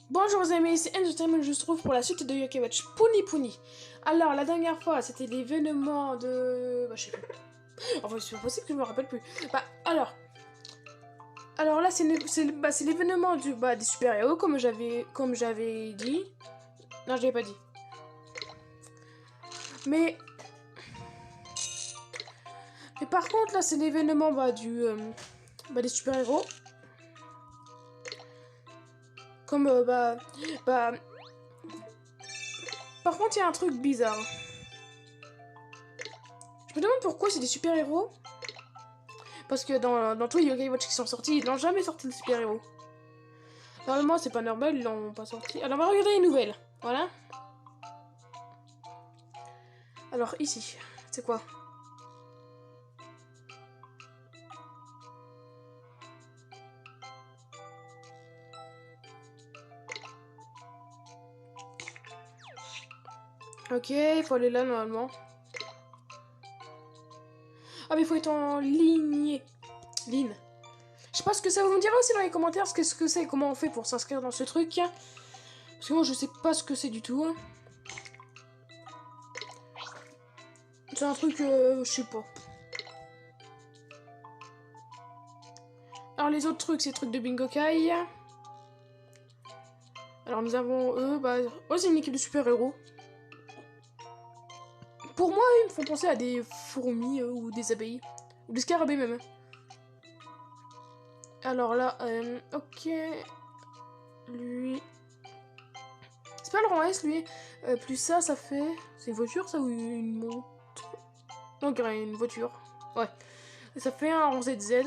Bonjour les amis, c'est Entertainment, je se trouve pour la suite de Yokai Watch Puni Puni. Alors, la dernière fois, c'était l'événement de... je sais plus. Enfin, c'est pas possible que je me rappelle plus. Alors là, c'est l'événement des super-héros, comme j'avais dit. Non, je l'avais pas dit. Mais par contre, là, c'est l'événement des super-héros. Comme, Par contre, il y a un truc bizarre. Je me demande pourquoi c'est des super-héros. Parce que dans tous les Yokai Watch qui sont sortis, ils n'ont jamais sorti de super-héros. Normalement, c'est pas normal, ils l'ont pas sorti. Alors, on va regarder les nouvelles. Voilà. Alors, ici, c'est quoi? Ok, il faut aller là, normalement. Ah, mais il faut être en ligne. Ligne. Je sais pas ce que ça vous me direz aussi dans les commentaires, ce que c'est et comment on fait pour s'inscrire dans ce truc. Parce que moi, je sais pas ce que c'est du tout. C'est un truc, je sais pas. Alors, les autres trucs, c'est trucs de Bingokai. Alors, nous avons eux, c'est une équipe de super-héros. Pour moi, ils me font penser à des fourmis ou des abeilles. Ou des scarabées même. Alors là, ok. Lui. C'est pas le rang S, lui. Plus ça fait. C'est une voiture, ça, ou une montre? Non, une voiture. Ouais. Et ça fait un rang ZZ.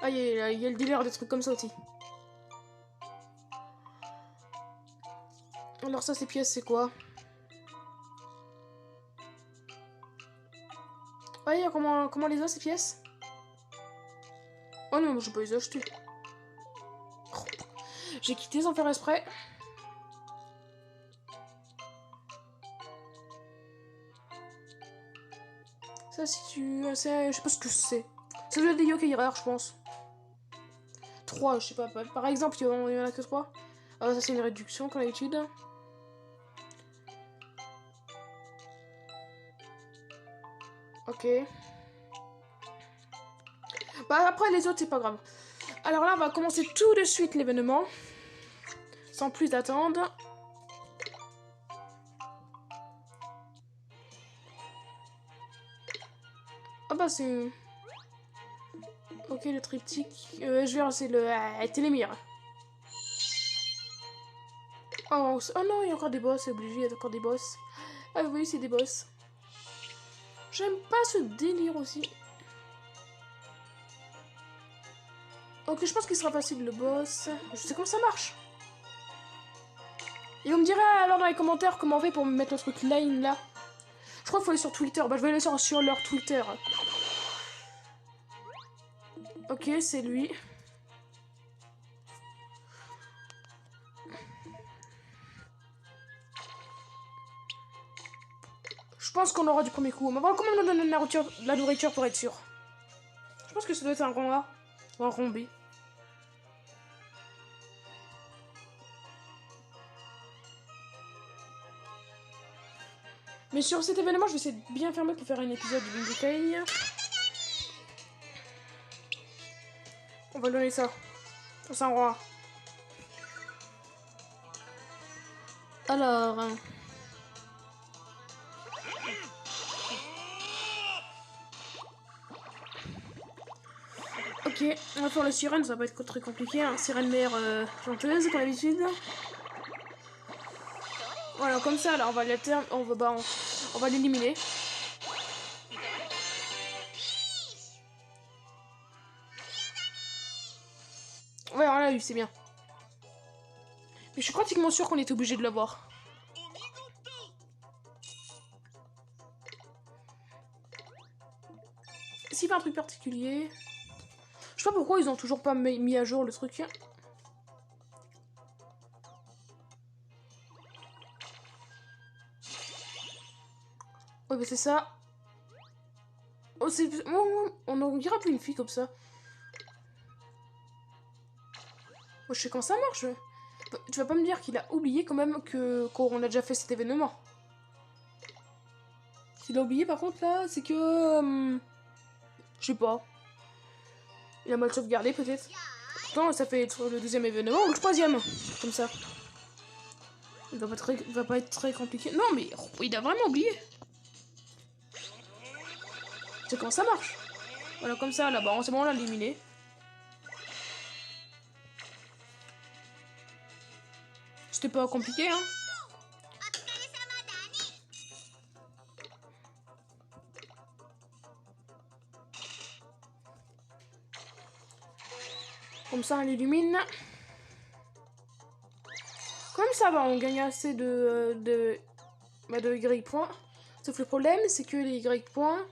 Ah, il y a le dealer, des trucs comme ça aussi. Alors, ça, ces pièces, c'est quoi? Ouais, comment les a, ces pièces? Oh non, je peux les acheter. Oh. J'ai quitté sans faire exprès. Ça, si tu... je sais pas ce que c'est. Ça doit être des yokai rares, je pense. 3, je sais pas. Par exemple, il y en a que 3. Ah, ça, c'est une réduction, comme d'habitude. Ok. Après, les autres, c'est pas grave. Alors là, on va commencer tout de suite l'événement. Sans plus attendre. Ah bah, c'est... Ok, le triptyque. Je vais c'est le télémire. Oh non, il y a encore des boss, c'est obligé, il y a encore des boss. Ah oui, c'est des boss. J'aime pas ce délire aussi. Ok, je pense qu'il sera facile le boss. Je sais comment ça marche. Et vous me direz alors dans les commentaires comment on fait pour me mettre le truc line là. Je crois qu'il faut aller sur Twitter. Bah, je vais aller sur leur Twitter. Ok, c'est lui. Je pense qu'on aura du premier coup. Mais on va quand même nous donner de la nourriture pour être sûr. Je pense que ça doit être un rang A ou un rang B. Mais sur cet événement, je vais essayer de bien fermer pour faire un épisode du Bingokai. On va donner ça. C'est un roi. Alors... Ok, on va faire le sirène, ça va pas être très compliqué. Hein. Sirène mère chanteuse, comme d'habitude. Voilà, comme ça, là, on va on va l'éliminer. Ouais, on l'a eu, c'est bien. Mais je suis pratiquement sûr qu'on était obligé de l'avoir. S'il fait un truc particulier... Je sais pas pourquoi ils ont toujours pas mis à jour le truc. Ouais, bah c'est ça. Oh, on dirait plus une fille comme ça. Moi, je sais quand ça marche. Tu vas pas me dire qu'il a oublié quand même qu'on a déjà fait cet événement. S'il a oublié par contre là, c'est que... je sais pas. Il a mal sauvegardé peut-être. Pourtant ça fait être le deuxième événement ou le troisième. Comme ça. Il va pas être très compliqué. Non mais il a vraiment oublié. C'est quand ça marche. Voilà comme ça là-bas, c'est bon on l'a éliminé. C'était pas compliqué hein. Comme ça on l'illumine. Comme ça va, on gagne assez de Y points. Sauf le problème c'est que les Y points,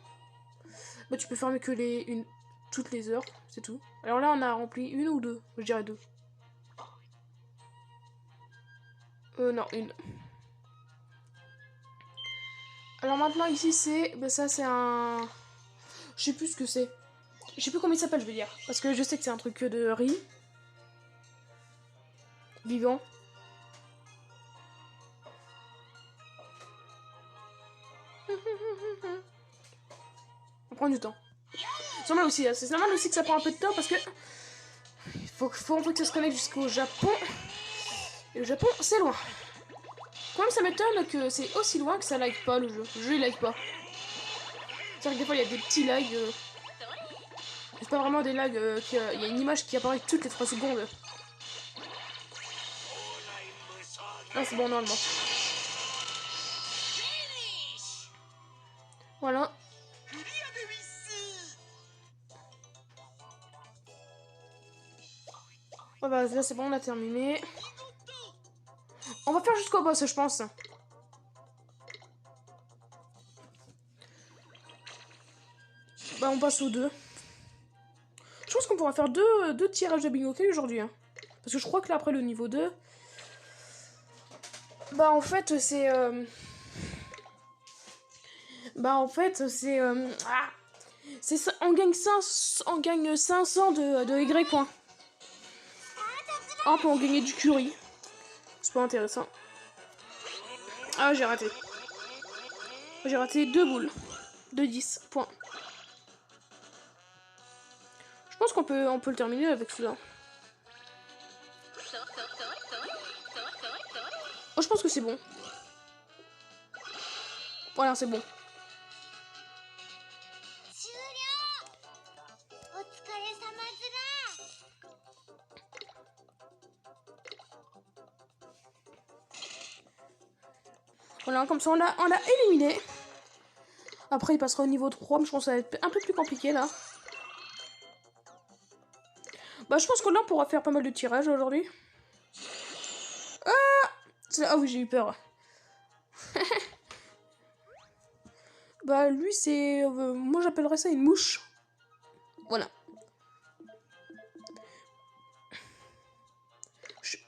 bah tu peux farmer que toutes les heures, c'est tout. Alors là on a rempli une ou deux, je dirais deux. Non, une. Alors maintenant ici c'est... Bah ça c'est un... Je sais plus ce que c'est. Je sais plus comment il s'appelle je veux dire. Parce que je sais que c'est un truc de riz. Vivant. On prend du temps. C'est normal aussi, c'est normal aussi que ça prend un peu de temps parce que... Il faut un peu que ça se connecte jusqu'au Japon. Et le Japon c'est loin. Quand même ça m'étonne que c'est aussi loin que ça like pas le jeu. Le jeu il like pas. C'est-à-dire que des fois il y a des petits lags. C'est pas vraiment des lags, il y a une image qui apparaît toutes les 3 secondes. Ah c'est bon normalement. Voilà. Ouais bah là c'est bon on a terminé. On va faire jusqu'au boss je pense. Bah on passe aux deux. Je pense qu'on pourra faire deux tirages de bingo aujourd'hui. Hein. Parce que je crois que là après le niveau 2... Bah en fait c'est... Bah en fait c'est... c'est ça, on gagne 500 de Y points. Ah, on peut en gagner du curry. C'est pas intéressant. Ah j'ai raté. J'ai raté 2 boules. De 10 points. Je pense qu'on peut le terminer avec cela. Oh, je pense que c'est bon. Voilà, c'est bon. Voilà, comme ça on l'a éliminé. Après il passera au niveau 3, mais je pense que ça va être un peu plus compliqué là. Bah je pense que là on pourra faire pas mal de tirages aujourd'hui. Ah oui j'ai eu peur. Bah lui c'est... moi j'appellerais ça une mouche. Voilà.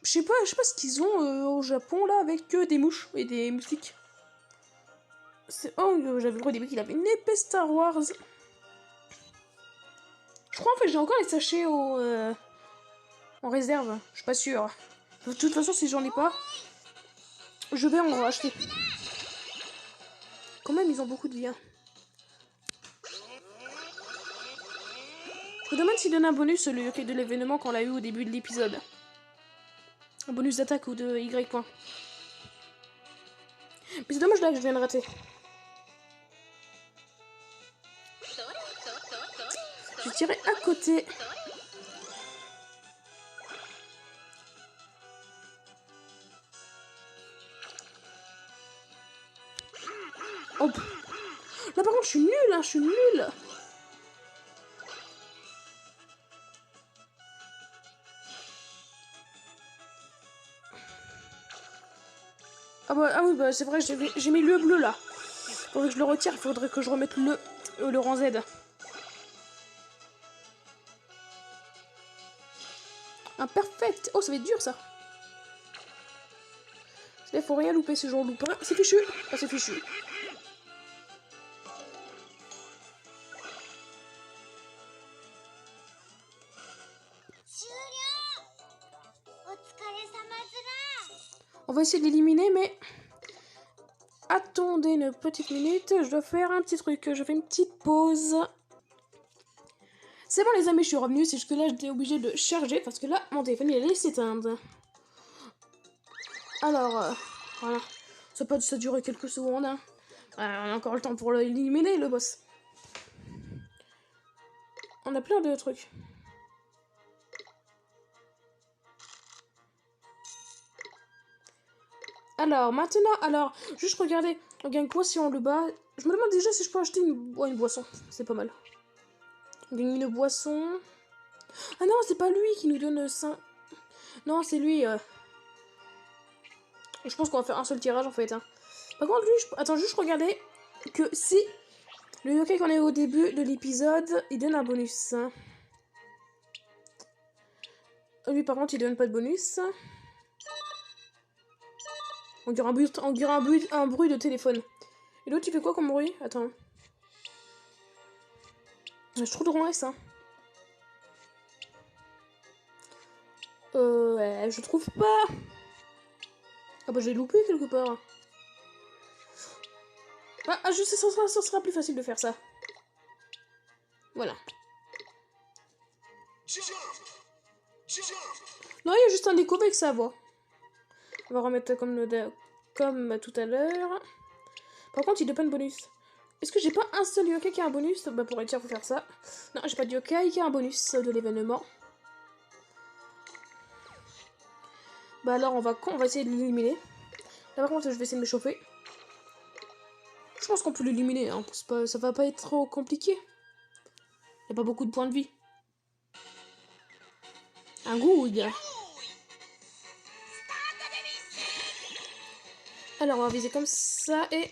Je sais pas ce qu'ils ont au Japon là avec des mouches et des moustiques. Oh j'avais le droit au début qu'il avait une épée Star Wars. Je crois en fait j'ai encore les sachets en réserve. Je suis pas sûre. De toute façon si j'en ai pas, je vais en racheter. Quand même ils ont beaucoup de vie. Hein. Je me demande s'il donne un bonus le yokai de l'événement qu'on l'a eu au début de l'épisode. Un bonus d'attaque ou de Y point. Mais c'est dommage là que je viens de rater. Je vais tirer à côté. Oh. Là par contre je suis nulle, hein, je suis nulle. Ah oui bah c'est vrai j'ai mis le bleu là. Faudrait que je le retire, il faudrait que je remette le rang Z. Imperfect. Oh ça va être dur ça. Il faut rien louper ce genre de loupin. C'est fichu. Ah c'est fichu. On va essayer de l'éliminer, mais... Attendez une petite minute, je dois faire un petit truc. Je fais une petite pause. C'est bon les amis, je suis revenue. C'est juste que là, j'étais obligée de charger parce que là, mon téléphone, il allait s'éteindre. Alors, voilà. Ça peut ça durer quelques secondes. Hein. On a encore le temps pour l'éliminer, le boss. On a plein de trucs. Alors, maintenant, juste regardez. On gagne quoi si on le bat? Je me demande déjà si je peux acheter une boisson. C'est pas mal. On gagne une boisson. Ah non, c'est pas lui qui nous donne 5. Non, c'est lui. Je pense qu'on va faire un seul tirage en fait. Hein. Par contre, lui, attends, juste regarder que si le yokai qu'on est au début de l'épisode, il donne un bonus. Lui, par contre, il donne pas de bonus. On dirait un bruit de téléphone. Et l'autre, il fait quoi comme bruit? Attends. Je trouve drôle ça. Ouais, je trouve pas. Ah bah j'ai loupé quelque part. Ah je sais, ça sera plus facile de faire ça. Voilà. Non, il y a juste un déco avec sa voix. On va remettre comme tout à l'heure. Par contre, il donne pas de bonus. Est-ce que j'ai pas un seul yokai qui a un bonus? Bah pour être sûr, faut faire ça. Non, j'ai pas de yokai qui a un bonus de l'événement. Bah alors, on va essayer de l'éliminer. Là par contre, je vais essayer de me chauffer. Je pense qu'on peut l'éliminer, hein. Ça va pas être trop compliqué. Il y a pas beaucoup de points de vie. Un gouille. Alors, on va viser comme ça et...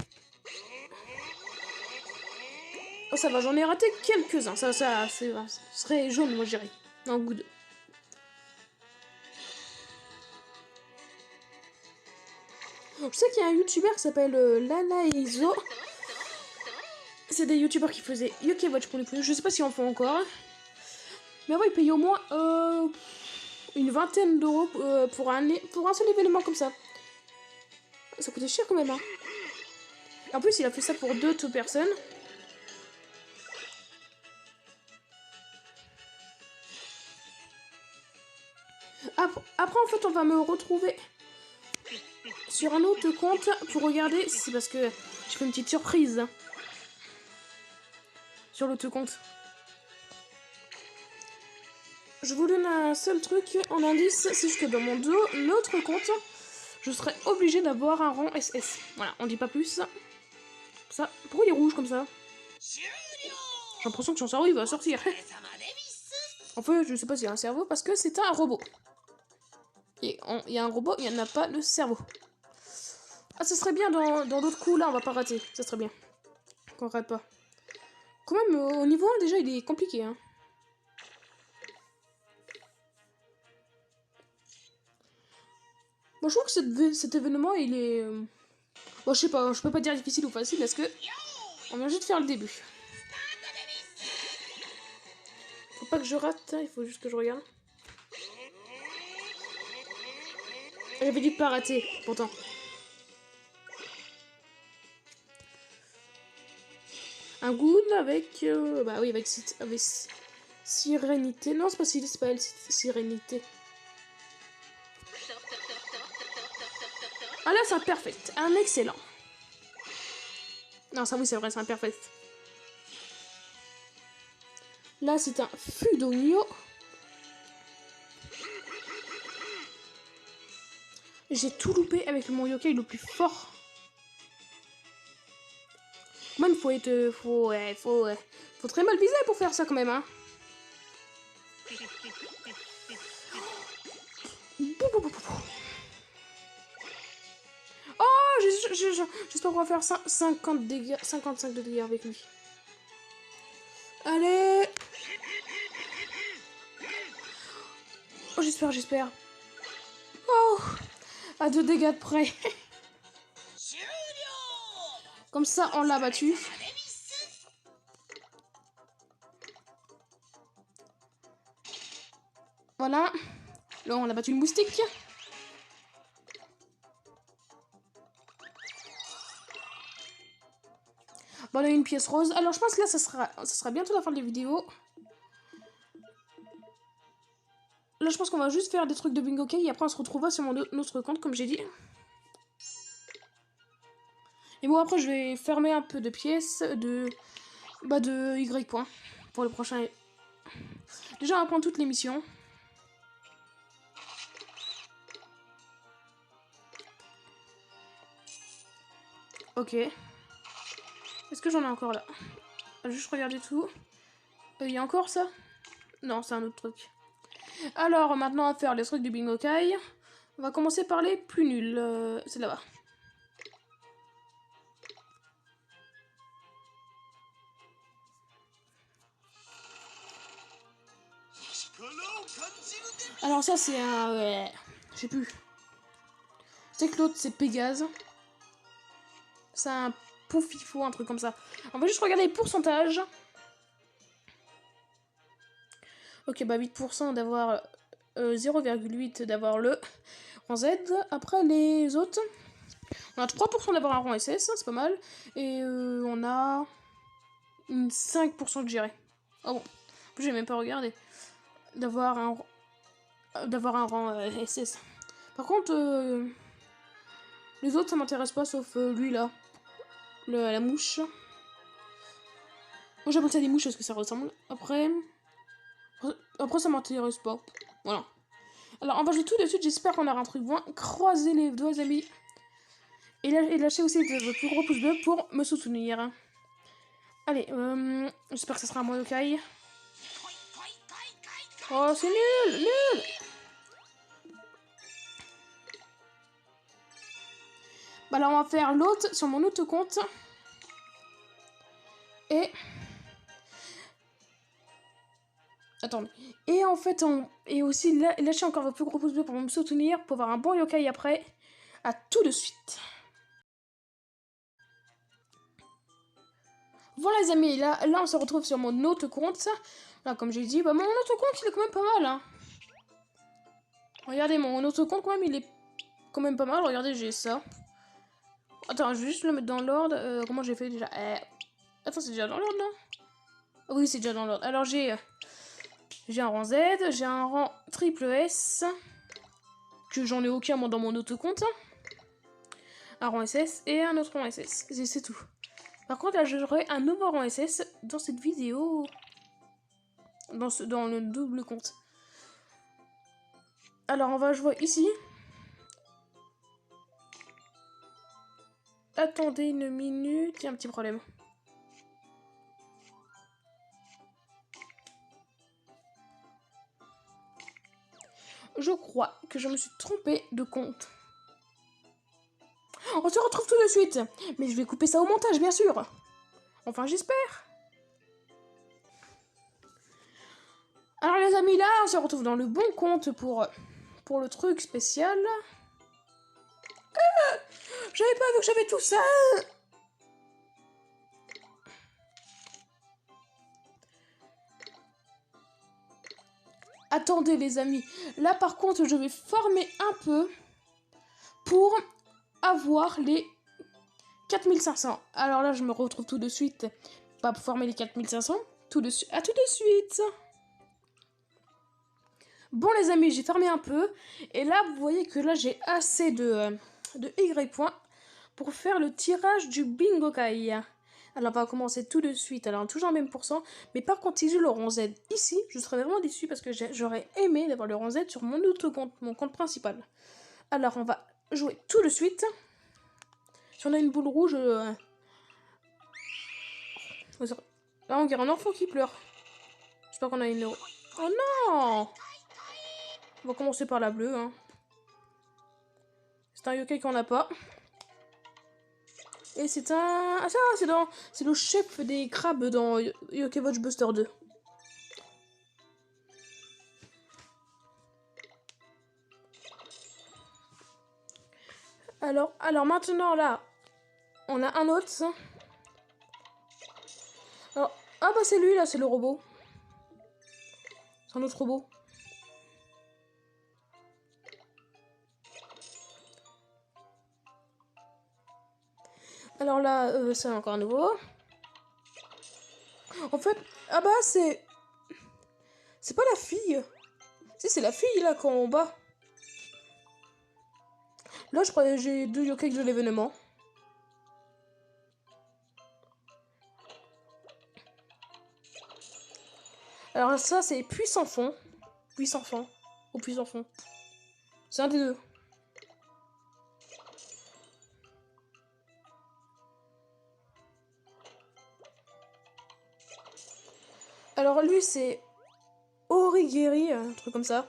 Oh, ça va, j'en ai raté quelques-uns. Ça serait jaune, moi, je dirais. Non, good. Je sais qu'il y a un youtubeur qui s'appelle Lalaizo. C'est des youtubeurs qui faisaient Yokai Watch pour les plus. Je sais pas si on fait encore. Mais avant, ils payaient au moins une vingtaine d'euros pour un seul événement comme ça. Ça coûtait cher quand même. Hein. En plus, il a fait ça pour 2 personnes. Après, en fait, on va me retrouver sur un autre compte pour regarder. C'est parce que je fais une petite surprise sur l'autre compte. Je vous donne un seul truc en indice, c'est juste que dans mon l'autre compte, je serais obligée d'avoir un rang SS. Voilà, on dit pas plus. Ça, pourquoi il est rouge comme ça? J'ai l'impression que son cerveau il va sortir. En fait, je sais pas s'il y a un cerveau parce que c'est un robot. Et il y a un robot, il n'y en a pas le cerveau. Ah, ça serait bien dans d'autres coups là, on va pas rater. Ça serait bien. Qu'on rate pas. Quand même, au niveau 1, déjà, il est compliqué. Hein. Bon, je trouve que cet événement, il est... Bon, je sais pas, je peux pas dire difficile ou facile parce que... On vient juste de faire le début. Faut pas que je rate, il faut juste que je regarde. J'avais dit de pas rater, pourtant. Un goût avec... bah oui, avec Sérénité. Non, c'est pas elle, Sérénité. Ah là, c'est un perfect. Un excellent. Non, ça oui, c'est vrai, c'est un perfect. Là, c'est un Fudogno. J'ai tout loupé avec mon yokai le plus fort. Même, faut être... Faut très mal viser pour faire ça, quand même, hein. Oh, j'espère qu'on va faire 50 dégâts, 55 de dégâts avec lui. Allez. Oh, j'espère. Oh, à 2 dégâts de près. Comme ça, on l'a battu. Voilà. Là, on a battu le moustique. Bon, on a une pièce rose. Alors, je pense que là, ça sera bientôt la fin de la vidéo. Là, je pense qu'on va juste faire des trucs de bingo cake et après, on se retrouvera sur mon autre compte, comme j'ai dit. Et bon, après, je vais fermer un peu de pièces de Y point pour le prochain. Déjà, on va prendre toutes les missions. Ok. Est-ce que j'en ai encore là? Juste regarder tout. Il y a encore ça? Non, c'est un autre truc. Alors, maintenant, on va faire les trucs du bingo kai. On va commencer par les plus nuls. C'est là-bas. Alors ça, c'est un... je sais plus. C'est que l'autre, c'est Pégase. C'est un poufifou, un truc comme ça. On va juste regarder les pourcentages. Ok, bah 8% d'avoir 0,8 d'avoir le rang Z. Après, les autres, on a 3% d'avoir un rang SS, c'est pas mal. Et on a 5% de gérer. Oh bon, j'ai même pas regardé. D'avoir un rang SS. Par contre, les autres, ça m'intéresse pas, sauf lui là. La mouche. Moi, j'appelle ça des mouches parce que ça ressemble. Après, ça m'intéresse pas. Voilà. Alors, on va jouer tout de suite. J'espère qu'on aura un truc bon. Croisez les doigts, amis. Et lâchez aussi votre plus gros pouce bleu pour me soutenir. Allez, j'espère que ça sera un bon yokai. Oh, c'est nul! Nul! Bah là, on va faire l'autre sur mon autre compte. Et... Attendez. Et en fait, et aussi, lâchez encore votre plus gros pouce bleu pour me soutenir, pour avoir un bon yokai après. À tout de suite. Voilà les amis, là on se retrouve sur mon autre compte. Là, comme j'ai dit, bah mon autre compte, il est quand même pas mal. Hein. Regardez, mon autre compte, quand même, il est quand même pas mal. Regardez, j'ai ça. Attends, je vais juste le mettre dans l'ordre. Comment j'ai fait déjà Attends, c'est déjà dans l'ordre, non? Oui, c'est déjà dans l'ordre. Alors, j'ai un rang Z, j'ai un rang triple S, que j'en ai aucun moi, dans mon autre compte. Un rang SS et un autre rang SS. C'est tout. Par contre, là, j'aurai un nouveau rang SS dans cette vidéo. Dans le double compte. Alors, on va jouer ici. Attendez une minute, il y a un petit problème. Je crois que je me suis trompée de compte. On se retrouve tout de suite. Mais je vais couper ça au montage, bien sûr. Enfin, j'espère. Alors les amis, là, on se retrouve dans le bon compte pour le truc spécial. J'avais pas vu que j'avais tout ça. Attendez les amis. Là, par contre, je vais former un peu pour avoir les 4500. Alors là, je me retrouve tout de suite. Pas pour former les 4500. Tout de suite. À tout de suite. Bon les amis, j'ai fermé un peu. Et là, vous voyez que là, j'ai assez de Y points pour faire le tirage du bingo kai. Alors, on va commencer tout de suite. Alors, toujours le même pourcent. Mais par contre, si j'ai le rang Z ici, je serais vraiment déçu parce que j'aurais aimé d'avoir le rang Z sur mon autre compte, mon compte principal. Alors, on va jouer tout de suite. Si on a une boule rouge... Là, on dirait un enfant qui pleure. J'espère qu'on a une... Oh non! On va commencer par la bleue. Hein. C'est un yokai qu'on n'a pas. Et c'est un... Ah ça, c'est le chef des crabes dans Yokai Watch Buster 2. Alors maintenant là, on a un autre. Alors, ah bah c'est lui là, c'est le robot. C'est un autre robot. Alors là, c'est encore un nouveau. En fait, ah bah c'est... C'est pas la fille. Si, c'est la fille là quand on bat. Là, je crois que j'ai 2 yokai de l'événement. Alors ça, c'est puissant fond. Puissant fond. Ou puissant fond. C'est un des deux. Alors lui, c'est Origiri, un truc comme ça.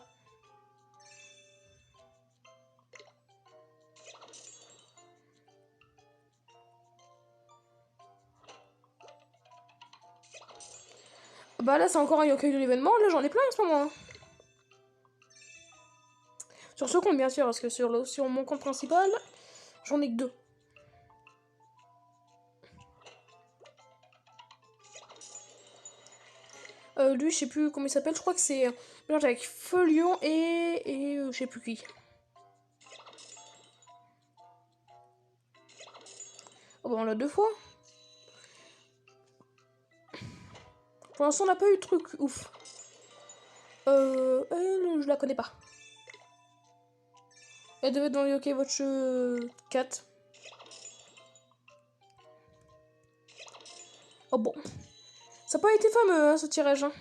Bah là, c'est encore un yokai de l'événement. Là, j'en ai plein en ce moment. Sur ce compte, bien sûr, parce que sur mon compte principal, j'en ai que 2. Lui, je sais plus comment il s'appelle. Je crois que c'est mélange avec Feulion et je sais plus qui. Oh bah on l'a 2 fois. Pour l'instant, on n'a pas eu de truc ouf. Je la connais pas. Elle devait être dans Yokai Watch 4. Oh bon. Ça n'a pas été fameux, hein, ce tirage. Hein.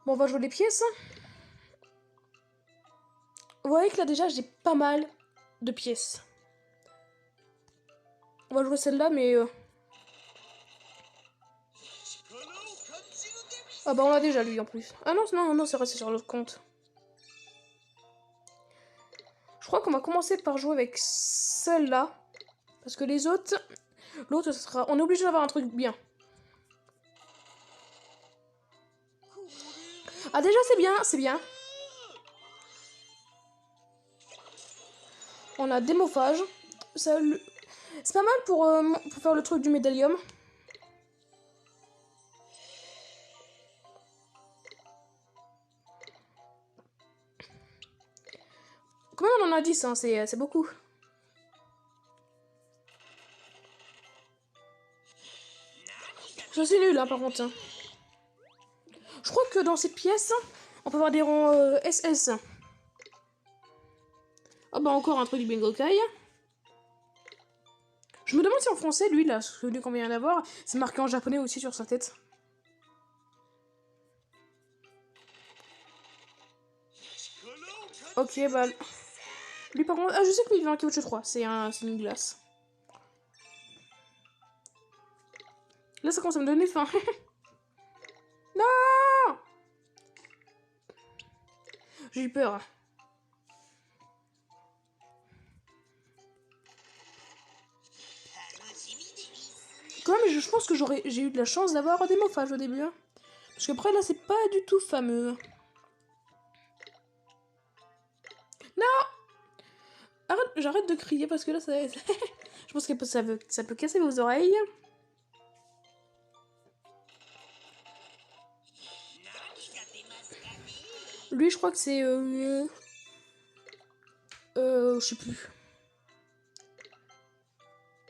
Bon, on va jouer les pièces. Vous voyez que là, déjà, j'ai pas mal de pièces. On va jouer celle-là, mais... Ah bah, on l'a déjà, lui, en plus. Ah non, non, non, c'est resté sur l'autre compte. Je crois qu'on va commencer par jouer avec celle-là. Parce que les autres... L'autre, ce sera... On est obligé d'avoir un truc bien. Ah, déjà, c'est bien, c'est bien. On a démophage. C'est pas mal pour faire le truc du médallium. Combien on en a 10, hein, c'est beaucoup. Ça c'est nul, hein, par contre. Je crois que dans cette pièce, on peut avoir des rangs SS. Ah bah encore un truc du Bingokai. Je me demande si en français, lui, là, celui qu'on vient d'avoir, c'est marqué en japonais aussi sur sa tête. Ok, bah... Lui, par contre... Ah, je sais que lui, il veut un Kyoto 3. C'est une glace. Là, ça commence à me donner faim. Non! J'ai eu peur. Quand même, je pense que j'ai eu de la chance d'avoir des mophages au début. Hein. Parce qu'après, là, c'est pas du tout fameux. Non! Arrête, j'arrête de crier parce que là, ça... je pense que ça peut casser vos oreilles. Lui, je crois que c'est... je sais plus.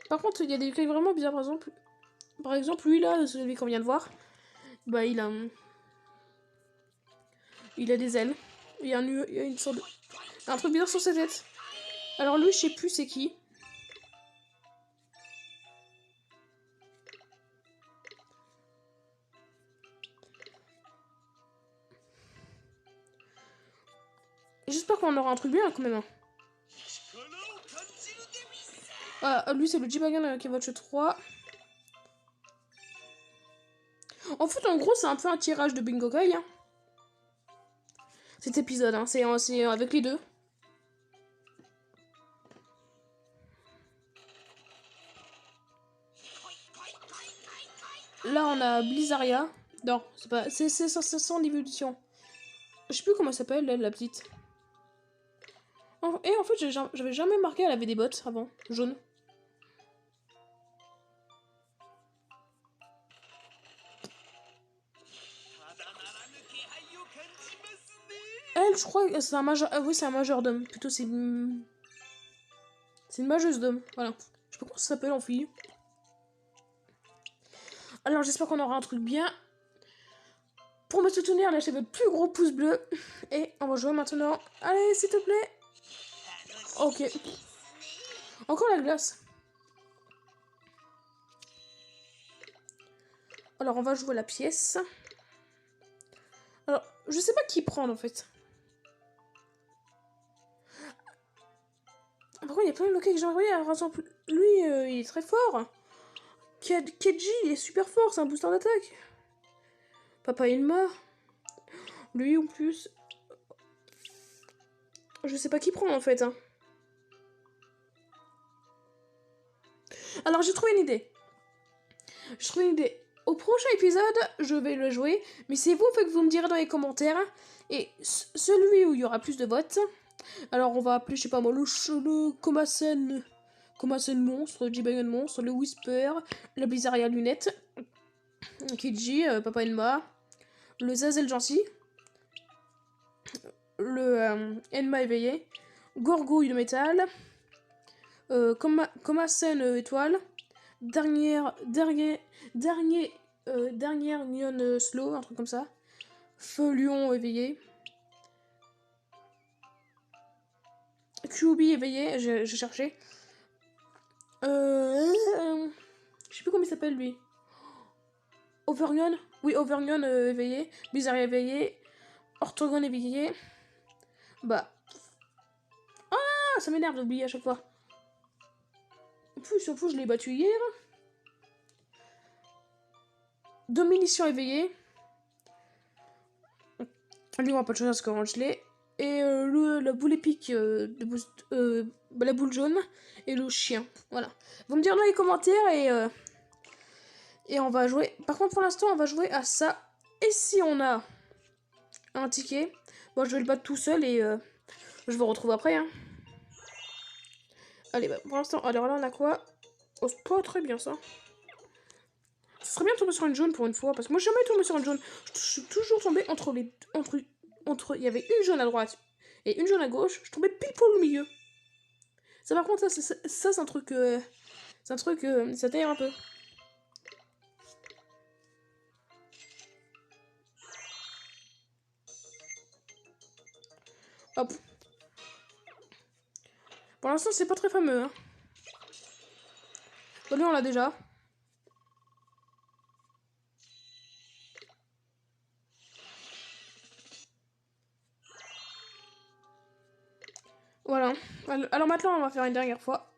Par contre, il y a des cas vraiment bizarres. Par exemple, lui, là, celui qu'on vient de voir, bah, il a des ailes. Il y a une sorte de... un truc bizarre sur sa tête. Alors lui, je sais plus c'est qui. J'espère qu'on aura un truc bien quand même. Hein. Ah, lui, c'est le Jibagan qui Watch 3. En fait, en gros, c'est un peu un tirage de Bingokai. Hein. Cet épisode, hein. C'est avec les deux. Là, on a Blizzaria. Non, c'est pas... C'est son évolution. Je sais plus comment elle s'appelle, la petite. Et en fait, j'avais jamais remarqué, elle avait des bottes avant, jaunes. Elle, je crois que c'est un majeur... Ah oui, c'est un majordome. Plutôt, c'est une mageuse d'homme. Voilà. Je sais pas comment ça s'appelle en fille. Alors j'espère qu'on aura un truc bien. Pour me soutenir, lâchez votre plus gros pouce bleu. Et on va jouer maintenant. Allez, s'il te plaît. Ok. Encore la glace. Alors on va jouer la pièce. Alors, je sais pas qui prendre en fait. Par contre, il y a plein de locaux que j'ai envoyé. Par exemple, lui, il est très fort. Keiji, il est super fort, c'est un booster d'attaque. Papa Ilma. Lui en plus. Je sais pas qui prend en fait. Hein. Alors j'ai trouvé une idée. Au prochain épisode, je vais le jouer. Mais c'est vous, fait que vous me direz dans les commentaires. Et celui où il y aura plus de votes. Alors on va appeler, je sais pas moi, le Komasen monstre, le Jibayon monstre, le Whisper, la Blizzard lunette, Kiji, Papa Enma, le Zazel Jancy, le Enma éveillé, Gorgouille de métal, Komasen étoile, dernière Nyon slow, un truc comme ça, Feu lion éveillé, QB éveillé, j'ai cherché. Je sais plus comment il s'appelle lui. Overnion. Oui, Overnion éveillé. Bizarre éveillé. Orthogon éveillé. Bah. Ah, ça m'énerve d'oublier à chaque fois. Surtout, je l'ai battu hier. Domination éveillé. Lui, on va pas de chose parce que je l'ai. Et la boule épique la boule jaune et le chien. Voilà. Vous me direz dans les commentaires et on va jouer. Par contre, pour l'instant, on va jouer à ça. Et si on a un ticket, bon, je vais le battre tout seul et je vous retrouve après. Hein. Allez, bah, pour l'instant, alors là, on a quoi? Oh, c'est pas très bien ça. Ce serait bien de tomber sur une jaune pour une fois, parce que moi, je suis jamais tombé sur une jaune. Je suis toujours tombé entre les. Il y avait une jaune à droite et une jaune à gauche. Je tombais pile poil au milieu. Ça, par contre, ça c'est un truc. Ça t'aère un peu. Hop. Pour l'instant, c'est pas très fameux. Hein. Bon, lui, on l'a déjà. Voilà. Alors maintenant, on va faire une dernière fois.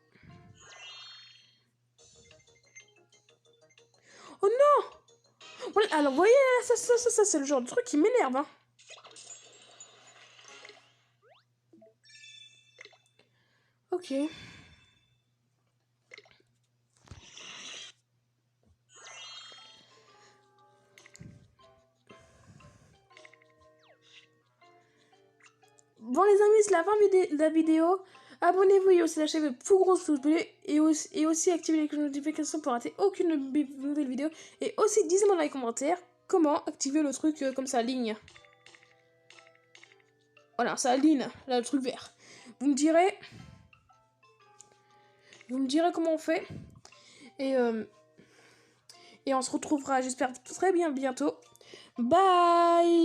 Oh non! Voilà, alors, vous voyez, ça c'est le genre de truc qui m'énerve. Hein. Ok. Bon les amis, c'est la fin de la vidéo. Abonnez-vous et aussi lâchez votre plus gros pouce bleu et aussi activez les notifications pour rater aucune nouvelle vidéo. Et aussi dites-moi dans les commentaires comment activer le truc comme ça, ligne. Voilà, ça ligne, là le truc vert. Vous me direz comment on fait. Et on se retrouvera, j'espère, très bien bientôt. Bye!